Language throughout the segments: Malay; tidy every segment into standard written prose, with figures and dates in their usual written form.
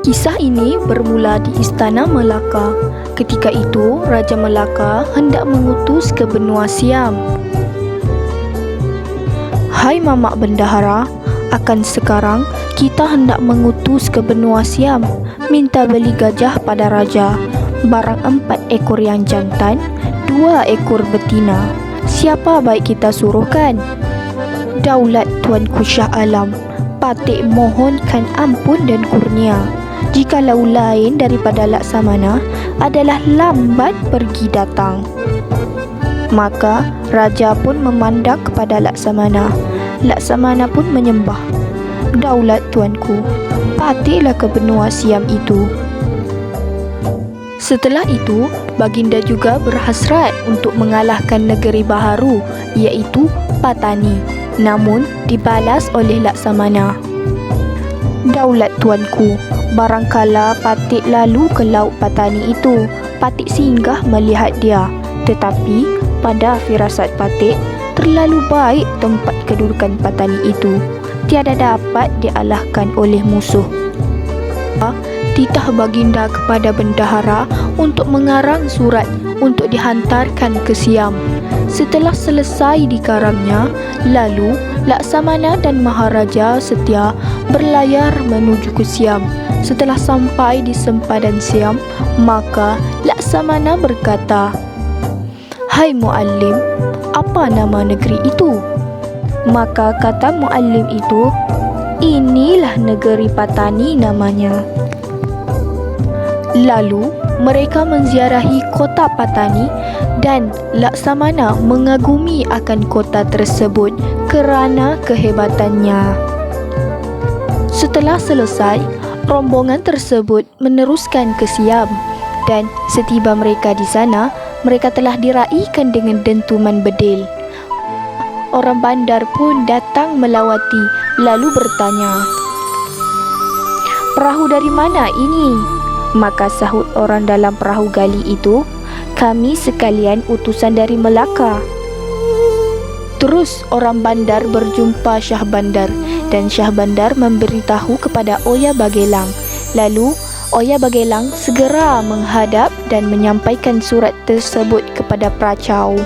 Kisah ini bermula di Istana Melaka. Ketika itu, Raja Melaka hendak mengutus ke benua Siam. "Hai Mamak Bendahara, akan sekarang kita hendak mengutus ke benua Siam, minta beli gajah pada Raja, barang 4 ekor yang jantan, 2 ekor betina. Siapa baik kita suruhkan?" "Daulat Tuanku Shah Alam, Patik mohonkan ampun dan kurnia. Jikalau lain daripada Laksamana adalah lambat pergi datang." Maka Raja pun memandang kepada Laksamana. Laksamana pun menyembah. "Daulat Tuanku, patiklah ke benua Siam itu." Setelah itu, Baginda juga berhasrat untuk mengalahkan negeri baharu, iaitu Patani. Namun dibalas oleh Laksamana. "Daulat Tuanku, barangkala Patik lalu ke laut Patani itu, Patik singgah melihat dia. Tetapi pada firasat Patik, terlalu baik tempat kedudukan Patani itu, tiada dapat dialahkan oleh musuh." Titah Baginda kepada Bendahara untuk mengarang surat untuk dihantarkan ke Siam. Setelah selesai dikarangnya, lalu Laksamana dan Maharaja Setia berlayar menuju ke Siam. Setelah sampai di sempadan Siam, maka Laksamana berkata, "Hai Muallim, apa nama negeri itu?" Maka kata Muallim itu, "Inilah negeri Patani namanya." Lalu mereka menziarahi kota Patani dan Laksamana mengagumi akan kota tersebut kerana kehebatannya. Setelah selesai, rombongan tersebut meneruskan ke Siam, dan setiba mereka di sana, mereka telah diraikan dengan dentuman bedil. Orang bandar pun datang melawati lalu bertanya, "Perahu dari mana ini?" Maka sahut orang dalam perahu gali itu, "Kami sekalian utusan dari Melaka." Terus orang bandar berjumpa Syah Bandar, dan Syah Bandar memberitahu kepada Oya Bagelang. Lalu Oya Bagelang segera menghadap dan menyampaikan surat tersebut kepada Pracau.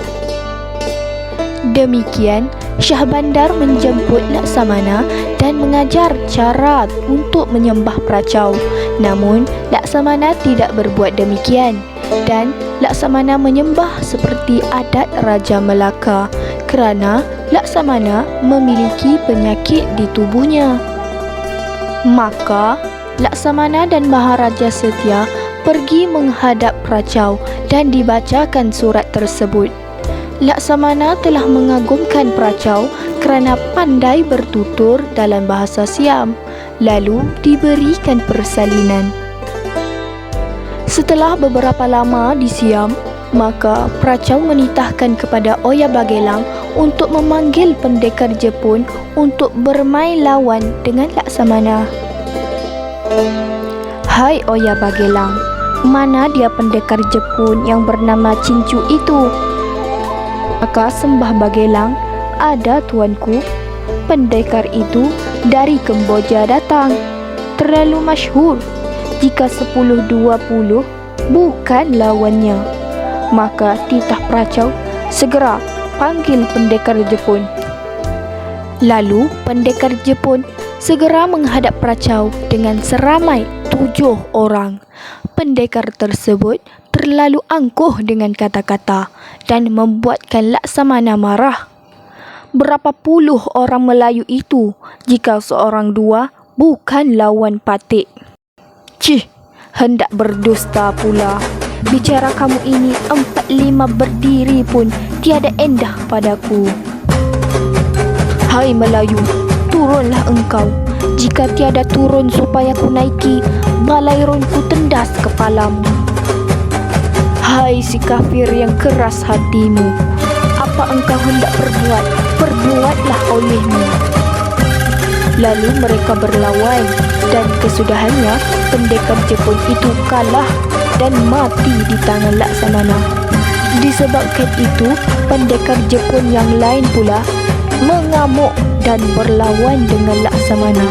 Demikian Syah Bandar menjemput Laksamana dan mengajar cara untuk menyembah Pracau. Namun Laksamana tidak berbuat demikian, dan Laksamana menyembah seperti adat Raja Melaka kerana Laksamana memiliki penyakit di tubuhnya. Maka Laksamana dan Maharaja Setia pergi menghadap Pracau dan dibacakan surat tersebut. Laksamana telah mengagumkan Pracau kerana pandai bertutur dalam bahasa Siam, lalu diberikan persalinan. Setelah beberapa lama di Siam, maka Pracau menitahkan kepada Oya Bagelang untuk memanggil pendekar Jepun untuk bermain lawan dengan Laksamana. "Hai Oya Bagelang, mana dia pendekar Jepun yang bernama Cincu itu?" Maka sembah Bagelang, "Ada tuanku, pendekar itu dari Kemboja datang, terlalu masyhur. Jika 10-20 bukan lawannya." Maka titah Pracau, "Segera panggil pendekar Jepun." Lalu pendekar Jepun segera menghadap Pracau dengan seramai 7 orang. Pendekar tersebut terlalu angkuh dengan kata-kata dan membuatkan Laksamana marah. Berapa puluh orang Melayu itu jika seorang dua bukan lawan Patik? "Cih, hendak berdusta pula. Bicara kamu ini 4-5 berdiri pun tiada endah padaku. Hai Melayu, turunlah engkau. Jika tiada turun supaya ku naiki, balairun ku tendas kepalamu. Hai si kafir yang keras hatimu, apa engkau hendak perbuat, perbuatlah olehmu." Lalu mereka berlawan, dan kesudahannya pendekar Jepun itu kalah dan mati di tangan Laksamana. Disebabkan itu, pendekar Jepun yang lain pula mengamuk dan berlawan dengan Laksamana.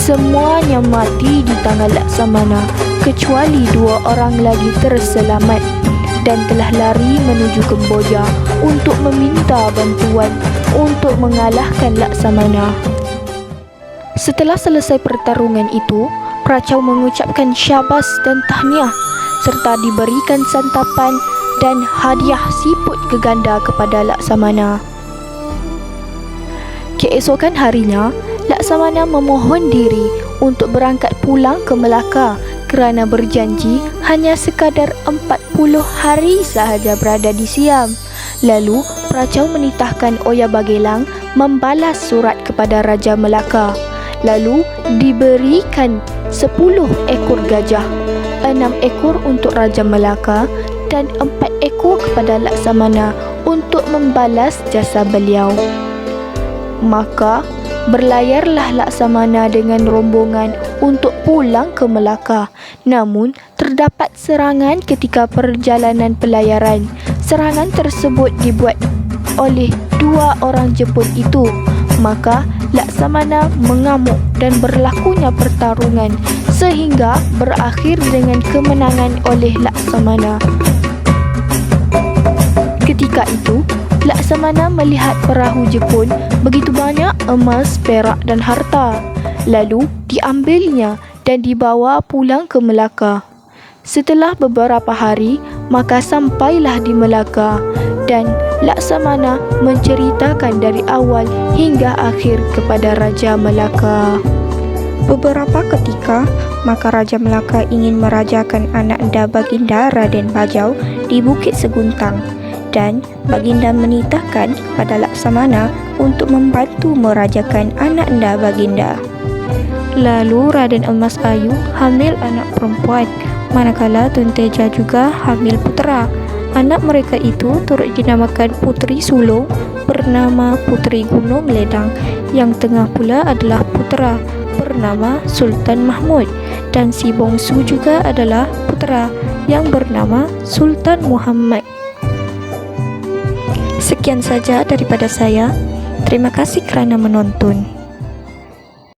Semuanya mati di tangan Laksamana kecuali 2 orang lagi terselamat dan telah lari menuju Kemboja untuk meminta bantuan untuk mengalahkan Laksamana. Setelah selesai pertarungan itu, Pracau mengucapkan syabas dan tahniah serta diberikan santapan dan hadiah siput keganda kepada Laksamana. Keesokan harinya, Laksamana memohon diri untuk berangkat pulang ke Melaka kerana berjanji hanya sekadar 40 hari sahaja berada di Siam. Lalu, Pracau menitahkan Oya Bagelang membalas surat kepada Raja Melaka. Lalu, diberikan 10 ekor gajah, 6 ekor untuk Raja Melaka dan 4 ekor kepada Laksamana untuk membalas jasa beliau. Maka, berlayarlah Laksamana dengan rombongan untuk pulang ke Melaka. Namun, terdapat serangan ketika perjalanan pelayaran. Serangan tersebut dibuat oleh 2 orang Jepun itu. Maka, Laksamana mengamuk dan berlakunya pertarungan sehingga berakhir dengan kemenangan oleh Laksamana. Ketika itu, Laksamana melihat perahu Jepun begitu banyak emas, perak dan harta. Lalu diambilnya dan dibawa pulang ke Melaka. Setelah beberapa hari, maka sampailah di Melaka dan Laksamana menceritakan dari awal hingga akhir kepada Raja Melaka. Beberapa ketika, maka Raja Melaka ingin merajakan anak anda Baginda Raden Bajau di Bukit Seguntang. Dan Baginda menitahkan kepada Laksamana untuk membantu merajakan anak anda Baginda. Lalu Raden Emas Ayu hamil anak perempuan, manakala Tun Teja juga hamil putera. Anak mereka itu turut dinamakan Puteri Sulong bernama Puteri Gunung Ledang, yang tengah pula adalah putera bernama Sultan Mahmud, dan si bongsu juga adalah putera yang bernama Sultan Muhammad. Sekian saja daripada saya. Terima kasih kerana menonton.